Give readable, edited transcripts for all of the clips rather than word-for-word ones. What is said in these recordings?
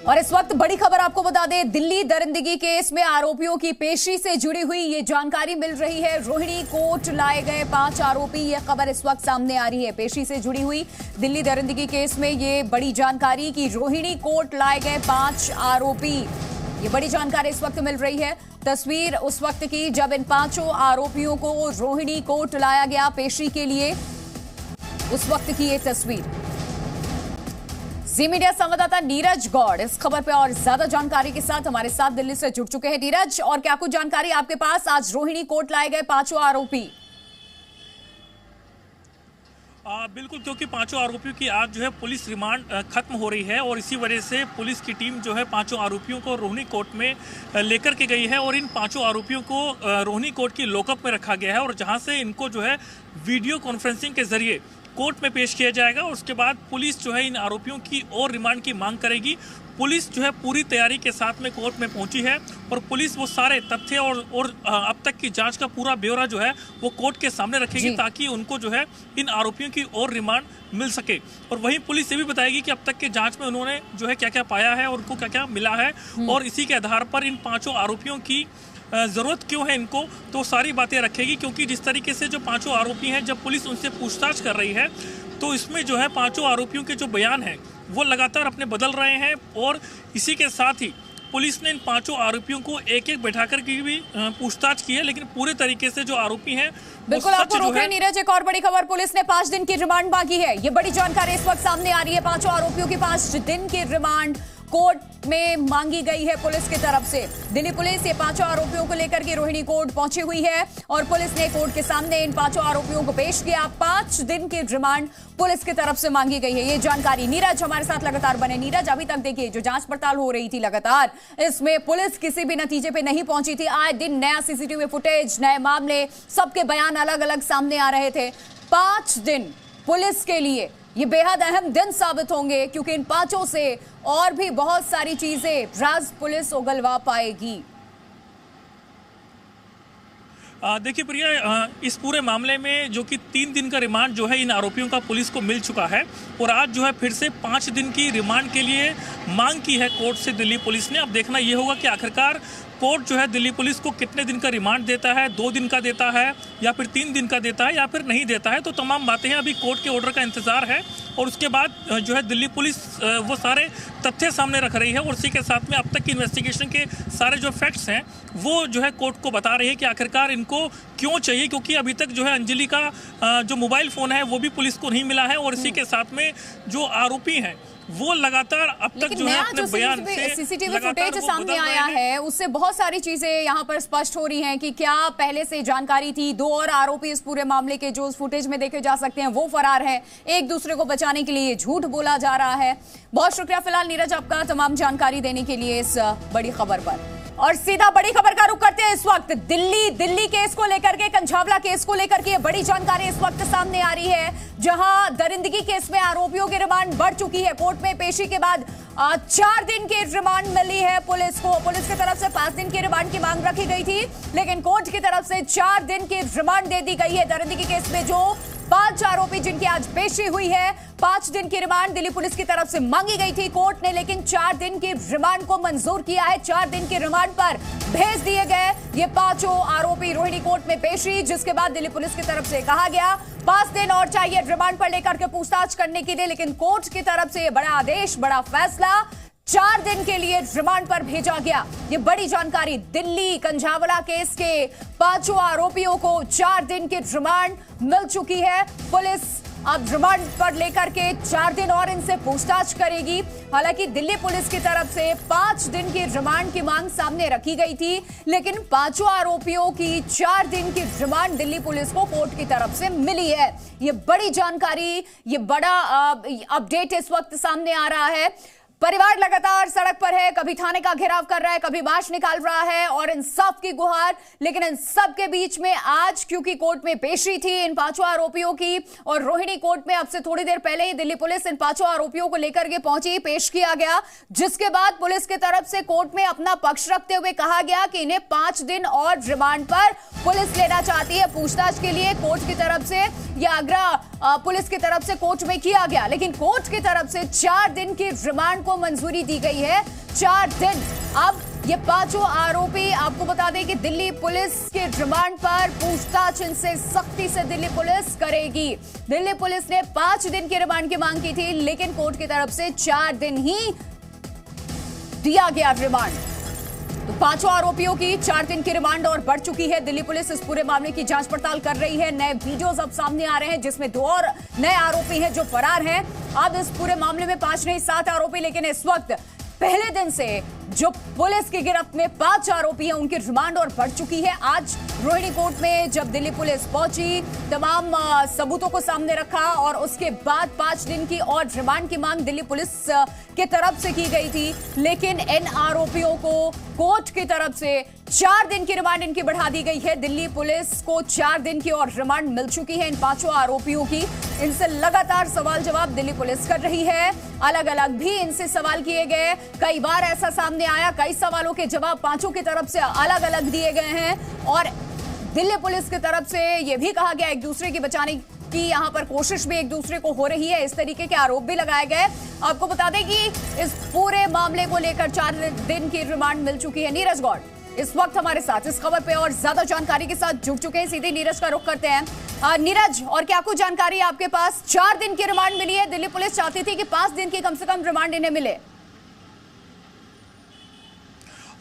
और इस वक्त बड़ी खबर आपको बता दें, दिल्ली दरिंदगी केस में आरोपियों की पेशी से जुड़ी हुई ये जानकारी मिल रही है। रोहिणी कोर्ट लाए गए 5 आरोपी, ये खबर इस वक्त सामने आ रही है। पेशी से जुड़ी हुई दिल्ली दरिंदगी केस में ये बड़ी जानकारी कि रोहिणी कोर्ट लाए गए 5 आरोपी, ये बड़ी जानकारी इस वक्त मिल रही है। तस्वीर उस वक्त की जब इन 5 आरोपियों को रोहिणी कोर्ट लाया गया पेशी के लिए, उस वक्त की ये तस्वीर। जी मीडिया संवाददाता नीरज गौड़ इस खबर पे और ज्यादा जानकारी के साथ हमारे साथ दिल्ली से जुड़ चुके हैं। नीरज, और क्या कुछ जानकारी आपके पास? आज रोहिणी कोर्ट लाए गए 5 आरोपी। बिल्कुल, क्योंकि 5 आरोपियों की आज जो है पुलिस रिमांड खत्म हो रही है और इसी वजह से पुलिस की टीम जो है 5 आरोपियों को रोहिणी कोर्ट में लेकर के गई है और इन 5 आरोपियों को रोहिणी कोर्ट की लॉकअप में रखा गया है और जहां से इनको जो है वीडियो कॉन्फ्रेंसिंग के जरिए कोर्ट में पेश किया जाएगा और उसके बाद पुलिस जो है इन आरोपियों की और रिमांड की मांग करेगी। पुलिस जो है पूरी तैयारी के साथ में कोर्ट में पहुंची है और पुलिस वो सारे तथ्य और अब तक की जांच का पूरा ब्यौरा जो है वो कोर्ट के सामने रखेगी ताकि उनको जो है इन आरोपियों की और रिमांड मिल सके। और वहीं पुलिस ये भी बताएगी कि अब तक के जांच में उन्होंने जो है क्या क्या पाया है और उनको क्या क्या मिला है और इसी के आधार पर इन 5 आरोपियों की ज़रूरत क्यों है इनको, तो सारी बातें रखेगी। क्योंकि जिस तरीके से जो 5 आरोपी हैं, जब पुलिस उनसे पूछताछ कर रही है तो इसमें जो है 5 आरोपियों के जो बयान हैं वो लगातार अपने बदल रहे हैं और इसी के साथ ही पुलिस ने इन 5 आरोपियों को एक-एक बैठाकर की भी पूछताछ की है, लेकिन पूरे तरीके से जो आरोपी हैं बिल्कुल आपको रोक रहे नीरज। एक और बड़ी खबर, पुलिस ने 5 दिन की रिमांड मांगी है। ये बड़ी जानकारी इस वक्त सामने आ रही है। 5 आरोपियों की 5 दिन की रिमांड कोर्ट में मांगी गई है पुलिस की तरफ से। दिल्ली पुलिस ये 5 आरोपियों को लेकर के रोहिणी कोर्ट पहुंची हुई है और पुलिस ने कोर्ट के सामने इन 5 आरोपियों को पेश किया। 5 दिन की रिमांड पुलिस की तरफ से मांगी गई है, ये जानकारी। नीरज हमारे साथ लगातार बने। नीरज, अभी तक देखिए जो जांच पड़ताल हो रही थी लगातार, इसमें पुलिस किसी भी नतीजे पे नहीं पहुंची थी। आए दिन नया सीसीटीवी फुटेज, नए मामले, सबके बयान अलग अलग सामने आ रहे थे। 5 दिन पुलिस के लिए ये बेहद अहम दिन साबित होंगे क्योंकि इन 5 से और भी बहुत सारी चीजें राज पुलिस उगलवा पाएगी। देखिए प्रिया, इस पूरे मामले में जो कि 3 दिन का रिमांड जो है इन आरोपियों का पुलिस को मिल चुका है और आज जो है फिर से 5 दिन की रिमांड के लिए मांग की है कोर्ट से दिल्ली पुलिस ने। अब देखना ये होगा कि आखिरकार कोर्ट जो है दिल्ली पुलिस को कितने दिन का रिमांड देता है, 2 दिन का देता है या फिर 3 दिन का देता है या फिर नहीं देता है। तो तमाम बातें हैं, अभी कोर्ट के ऑर्डर का इंतजार है और उसके बाद जो है दिल्ली पुलिस वो सारे तथ्य सामने रख रही है और उसी के साथ में अब तक की इन्वेस्टिगेशन के सारे जो फैक्ट्स हैं वो जो है कोर्ट को बता रही है कि आखिरकार इनको क्यों चाहिए। क्योंकि अभी तक जो है अंजलि का जो मोबाइल फ़ोन है वो भी पुलिस को नहीं मिला है और इसी के साथ में जो आरोपी हैं वो लगातार अब तक जो है अपने बयान से सीसीटीवी फुटेज सामने आया है उससे बहुत सारी चीजें यहाँ पर स्पष्ट हो रही हैं कि क्या पहले से जानकारी थी। 2 और आरोपी इस पूरे मामले के जो उस फुटेज में देखे जा सकते हैं वो फरार हैं। एक दूसरे को बचाने के लिए झूठ बोला जा रहा है। बहुत शुक्रिया फिलहाल नीरज आपका तमाम जानकारी देने के लिए इस बड़ी खबर पर। और सीधा बड़ी खबर का रुख करते हैं। इस वक्त दिल्ली केस को लेकर के, कंझावला केस को लेकर के बड़ी जानकारी इस वक्त सामने आ रही है, जहां दरिंदगी केस में आरोपियों की रिमांड बढ़ चुकी है। कोर्ट में पेशी के बाद 4 दिन की रिमांड मिली है पुलिस को। पुलिस की तरफ से 5 दिन की रिमांड की मांग रखी गई थी, लेकिन कोर्ट की तरफ से 4 दिन की रिमांड दे दी गई है। दरिंदगी केस में जो 5 आरोपी जिनकी आज पेशी हुई है, 5 दिन की रिमांड दिल्ली पुलिस की तरफ से मांगी गई थी कोर्ट ने, लेकिन 4 दिन की रिमांड को मंजूर किया है। 4 दिन की रिमांड पर भेज दिए गए ये 5 आरोपी रोहिणी कोर्ट में पेशी, जिसके बाद दिल्ली पुलिस की तरफ से कहा गया 5 दिन और चाहिए रिमांड पर लेकर के पूछताछ करने के लिए, लेकिन कोर्ट की तरफ से बड़ा आदेश, बड़ा फैसला, 4 दिन के लिए रिमांड पर भेजा गया। ये बड़ी जानकारी, दिल्ली कंझावला केस के 5 आरोपियों को 4 दिन की रिमांड मिल चुकी है। पुलिस अब रिमांड पर लेकर के 4 दिन और इनसे पूछताछ करेगी। हालांकि दिल्ली पुलिस की तरफ से 5 दिन की रिमांड की मांग सामने रखी गई थी, लेकिन 5 आरोपियों की 4 दिन की रिमांड दिल्ली पुलिस को कोर्ट की तरफ से मिली है। ये बड़ी जानकारी, ये बड़ा अपडेट इस वक्त सामने आ रहा है। परिवार लगातार सड़क पर है, कभी थाने का घेराव कर रहा है, कभी मार्च निकाल रहा है और इंसाफ की गुहार। लेकिन इन सब के बीच में आज क्योंकि कोर्ट में पेशी थी इन 5 आरोपियों की और रोहिणी कोर्ट में अब से थोड़ी देर पहले ही दिल्ली पुलिस इन 5 आरोपियों को लेकर के पहुंची, पेश किया गया, जिसके बाद पुलिस की तरफ से कोर्ट में अपना पक्ष रखते हुए कहा गया कि इन्हें 5 दिन और रिमांड पर पुलिस लेना चाहती है पूछताछ के लिए। कोर्ट की तरफ से यह आग्रह पुलिस की तरफ से कोर्ट में किया गया, लेकिन कोर्ट की तरफ से 4 दिन की रिमांड को को मंजूरी दी गई है 4 दिन। अब ये पांचों आरोपी, आपको बता दें कि दिल्ली पुलिस के रिमांड पर पूछताछ इनसे सख्ती से दिल्ली पुलिस करेगी। दिल्ली पुलिस ने 5 दिन के रिमांड की मांग की थी, लेकिन कोर्ट की तरफ से 4 दिन ही दिया गया रिमांड। तो पांचों आरोपियों की 4 दिन की रिमांड और बढ़ चुकी है। दिल्ली पुलिस इस पूरे मामले की जांच पड़ताल कर रही है। नए वीडियोस अब सामने आ रहे हैं जिसमें 2 और नए आरोपी हैं जो फरार हैं। अब इस पूरे मामले में 5 नहीं 7 आरोपी, लेकिन इस वक्त पहले दिन से जो पुलिस की गिरफ्त में 5 आरोपी हैं उनकी रिमांड और बढ़ चुकी है। आज रोहिणी कोर्ट में जब दिल्ली पुलिस पहुंची, तमाम सबूतों को सामने रखा और उसके बाद 5 दिन की और रिमांड की मांग दिल्ली पुलिस की तरफ से की गई थी, लेकिन इन आरोपियों को कोर्ट की तरफ से 4 दिन की रिमांड इनकी बढ़ा दी गई है। दिल्ली पुलिस को 4 दिन की और रिमांड मिल चुकी है इन 5 आरोपियों की। इनसे लगातार सवाल जवाब दिल्ली पुलिस कर रही है। अलग अलग भी इनसे सवाल किए गए, कई बार ऐसा सामने आया, कई सवालों के जवाब 5 की तरफ से अलग अलग दिए गए हैं और दिल्ली पुलिस की तरफ से यह भी कहा गया एक दूसरे की बचाने की यहां पर कोशिश भी एक दूसरे को हो रही है। इस तरीके के आरोप भी लगाए गए। आपको बता दें कि इस पूरे मामले को लेकर 4 दिन की रिमांड मिल चुकी है। नीरज गौड़ इस वक्त हमारे साथ इस खबर पे और ज्यादा जानकारी के साथ जुड़ चुके हैं। सीधे नीरज का रुख करते हैं। नीरज, और क्या कुछ जानकारी है आपके पास? 4 दिन की रिमांड मिली है, दिल्ली पुलिस चाहती थी कि 5 दिन की कम से कम रिमांड इन्हें मिले।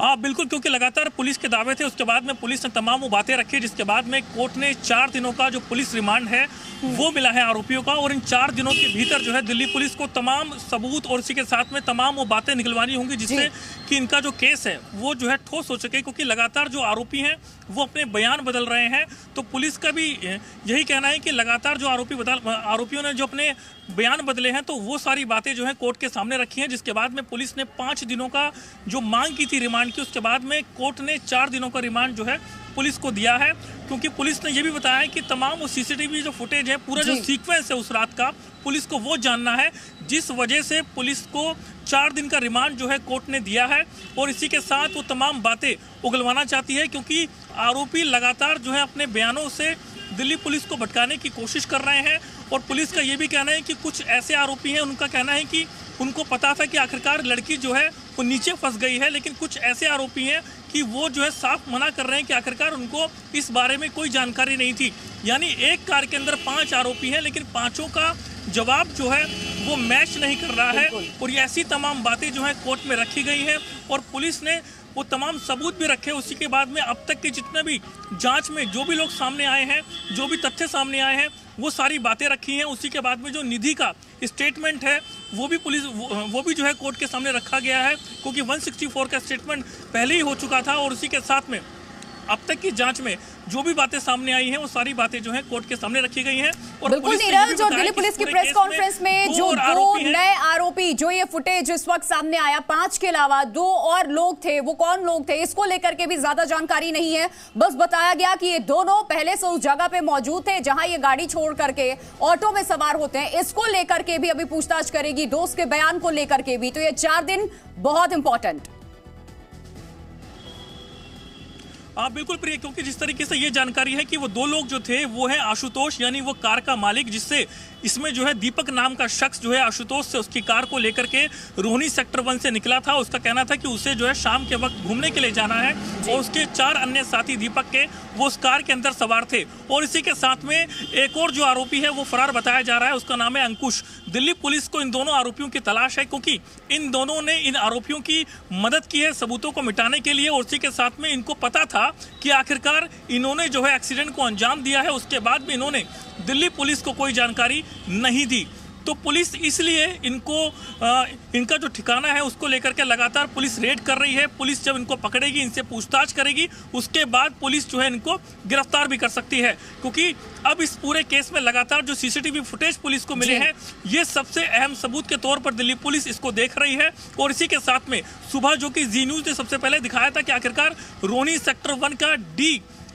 हाँ बिल्कुल, क्योंकि लगातार पुलिस के दावे थे, उसके बाद में पुलिस ने तमाम वो बातें रखी, जिसके बाद में कोर्ट ने 4 दिनों का जो पुलिस रिमांड है वो मिला है आरोपियों का। और इन 4 दिनों के भीतर जो है दिल्ली पुलिस को तमाम सबूत और इसी के साथ में तमाम वो बातें निकलवानी होंगी जिससे कि इनका जो केस है वो जो है ठोस हो सके, क्योंकि लगातार जो आरोपी हैं वो अपने बयान बदल रहे हैं। तो पुलिस का भी यही कहना है कि लगातार जो आरोपियों ने जो अपने बयान बदले हैं तो वो सारी बातें जो है कोर्ट के सामने रखी हैं, जिसके बाद में पुलिस ने 5 दिनों का जो मांग की थी रिमांड की, उसके बाद में कोर्ट ने 4 दिनों का रिमांड जो है पुलिस को दिया है। क्योंकि पुलिस ने यह भी बताया है कि तमाम वो सीसीटीवी जो फुटेज है, पूरा जो सीक्वेंस है उस रात का, पुलिस को वो जानना है, जिस वजह से पुलिस को 4 दिन का रिमांड जो है कोर्ट ने दिया है। और इसी के साथ वो तमाम बातें उगलवाना चाहती है, क्योंकि आरोपी लगातार जो है अपने बयानों से दिल्ली पुलिस को भटकाने की कोशिश कर रहे हैं। और पुलिस का ये भी कहना है कि कुछ ऐसे आरोपी हैं, उनका कहना है कि उनको पता था कि आखिरकार लड़की जो है वो नीचे फंस गई है, लेकिन कुछ ऐसे आरोपी हैं कि वो जो है साफ मना कर रहे हैं कि आखिरकार उनको इस बारे में कोई जानकारी नहीं थी। यानी एक कार के अंदर 5 आरोपी हैं, लेकिन 5 का जवाब जो है वो मैच नहीं कर रहा है। और ये ऐसी तमाम बातें जो है कोर्ट में रखी गई हैं और पुलिस ने वो तमाम सबूत भी रखे। उसी के बाद में अब तक के जितने भी जांच में जो भी लोग सामने आए हैं, जो भी तथ्य सामने आए हैं, वो सारी बातें रखी हैं। उसी के बाद में जो निधि का स्टेटमेंट है वो भी जो है कोर्ट के सामने रखा गया है, क्योंकि 164 का स्टेटमेंट पहले ही हो चुका था। और उसी के साथ में अब तक की जांच में जो भी बातें सामने आई हैं वो सारी बातें जो हैं कोर्ट के सामने रखी गई हैं। और बिल्कुल नीरज, और दिल्ली पुलिस की प्रेस कॉन्फ्रेंस में जो 2 नए आरोपी, जो ये फुटेज इस वक्त सामने आया, 5 के अलावा 2 और लोग थे, वो कौन लोग थे इसको लेकर के भी ज्यादा जानकारी नहीं है। बस बताया गया कि ये दोनों पहले से उस जगह पे मौजूद थे जहां ये गाड़ी छोड़ करके ऑटो में सवार होते हैं। इसको लेकर के भी अभी पूछताछ करेगी, दोस्त के बयान को लेकर के भी। तो ये 4 दिन बहुत इंपॉर्टेंट। हाँ बिल्कुल प्रिय, क्योंकि जिस तरीके से ये जानकारी है कि वो 2 लोग जो थे वो है आशुतोष, यानी वो कार का मालिक, जिससे इसमें जो है दीपक नाम का शख्स जो है आशुतोष से उसकी कार को लेकर के रोहिणी सेक्टर 1 से निकला था। उसका कहना था कि उसे जो है शाम के वक्त घूमने के लिए जाना है और उसके 4 अन्य साथी दीपक के वो उस कार के अंदर सवार थे। और इसी के साथ में एक और जो आरोपी है वो फरार बताया जा रहा है, उसका नाम है अंकुश। दिल्ली पुलिस को इन दोनों आरोपियों की तलाश है, क्योंकि इन दोनों ने इन आरोपियों की मदद की है सबूतों को मिटाने के लिए। और उसी के साथ में इनको पता था कि आखिरकार इन्होंने जो है एक्सीडेंट को अंजाम दिया है, उसके बाद भी इन्होंने दिल्ली पुलिस को कोई जानकारी नहीं दी। तो पुलिस इसलिए इनका जो ठिकाना है उसको लेकर के लगातार पुलिस रेड कर रही है। पुलिस जब इनको पकड़ेगी, इनसे पूछताछ करेगी, उसके बाद पुलिस जो है इनको गिरफ्तार भी कर सकती है, क्योंकि अब इस पूरे केस में लगातार जो सीसीटीवी फुटेज पुलिस को मिले हैं ये सबसे अहम सबूत के तौर पर दिल्ली पुलिस इसको देख रही है। और इसी के साथ में सुबह जो कि जी न्यूज ने सबसे पहले दिखाया था कि आखिरकार रोहिणी सेक्टर 1 का D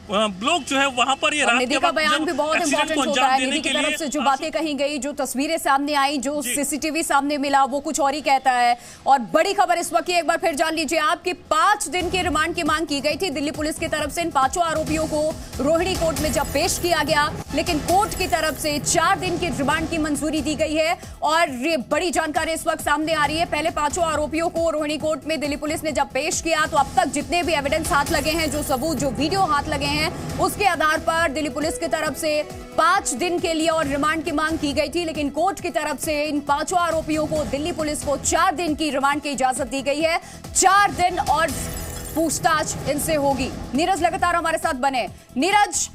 लोग जो है वहां पर ये और रात निधि के का वक्त बयान जब भी बहुत एक्सीडेंट इंपॉर्टेंट को होता अंजाम है। देने निधि की के तरफ लिए से जो बातें कही गई, जो तस्वीरें सामने आई, जो सीसीटीवी सामने मिला, वो कुछ और ही कहता है। और बड़ी खबर इस वक्त एक बार फिर जान लीजिए आपकी 5 दिन के रिमांड की मांग की गई थी दिल्ली पुलिस की तरफ से। इन 5 आरोपियों को रोहिणी कोर्ट में जब पेश किया गया, लेकिन कोर्ट की तरफ से 4 दिन की रिमांड की मंजूरी दी गई है। और ये बड़ी जानकारी इस वक्त सामने आ रही है। पहले 5 आरोपियों को रोहिणी कोर्ट में दिल्ली पुलिस ने जब पेश किया, तो अब तक जितने भी एविडेंस हाथ लगे हैं, जो सबूत, जो वीडियो हाथ लगे हैं, उसके आधार पर दिल्ली पुलिस की तरफ से 5 दिन के लिए और रिमांड की मांग की गई थी। लेकिन कोर्ट की तरफ से इन 5 आरोपियों को, दिल्ली पुलिस को 4 दिन की रिमांड की इजाजत दी गई है। 4 दिन और पूछताछ इनसे होगी। नीरज लगातार हमारे साथ बने। नीरज,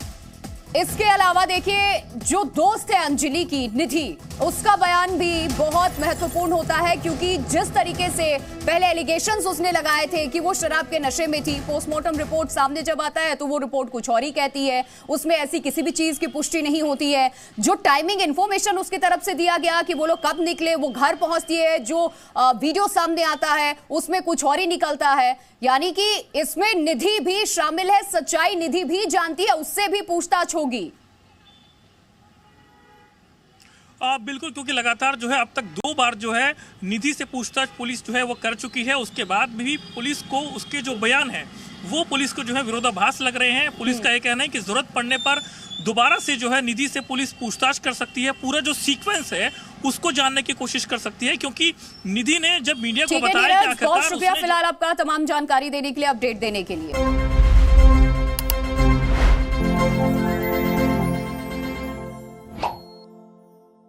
इसके अलावा देखिए, जो दोस्त है अंजलि की, निधि, उसका बयान भी बहुत महत्वपूर्ण होता है, क्योंकि जिस तरीके से पहले एलिगेशंस उसने लगाए थे कि वो शराब के नशे में थी, पोस्टमार्टम रिपोर्ट सामने जब आता है तो वो रिपोर्ट कुछ और ही कहती है। उसमें ऐसी किसी भी चीज की पुष्टि नहीं होती है। जो टाइमिंग इंफॉर्मेशन उसकी तरफ से दिया गया कि वो लोग कब निकले, वो घर पहुंचती है, जो वीडियो सामने आता है उसमें कुछ और ही निकलता है। यानी कि इसमें निधि भी शामिल है, सच्चाई निधि भी जानती है, उससे भी पूछताछ होगी। बिल्कुल, क्योंकि लगातार जो है अब तक 2 बार जो है निधि से पूछताछ पुलिस जो है वो कर चुकी है। उसके बाद भी पुलिस को उसके जो बयान है वो पुलिस को जो है विरोधाभास लग रहे हैं। पुलिस का ये कहना है कि जरूरत पड़ने पर दोबारा से जो है निधि से पुलिस पूछताछ कर सकती है, पूरा जो सीक्वेंस है उसको जानने की कोशिश कर सकती है। क्योंकि निधि ने जब मीडिया को बताया कि बहुत शुक्रिया फिलहाल आपका तमाम जानकारी देने के लिए, अपडेट देने के लिए।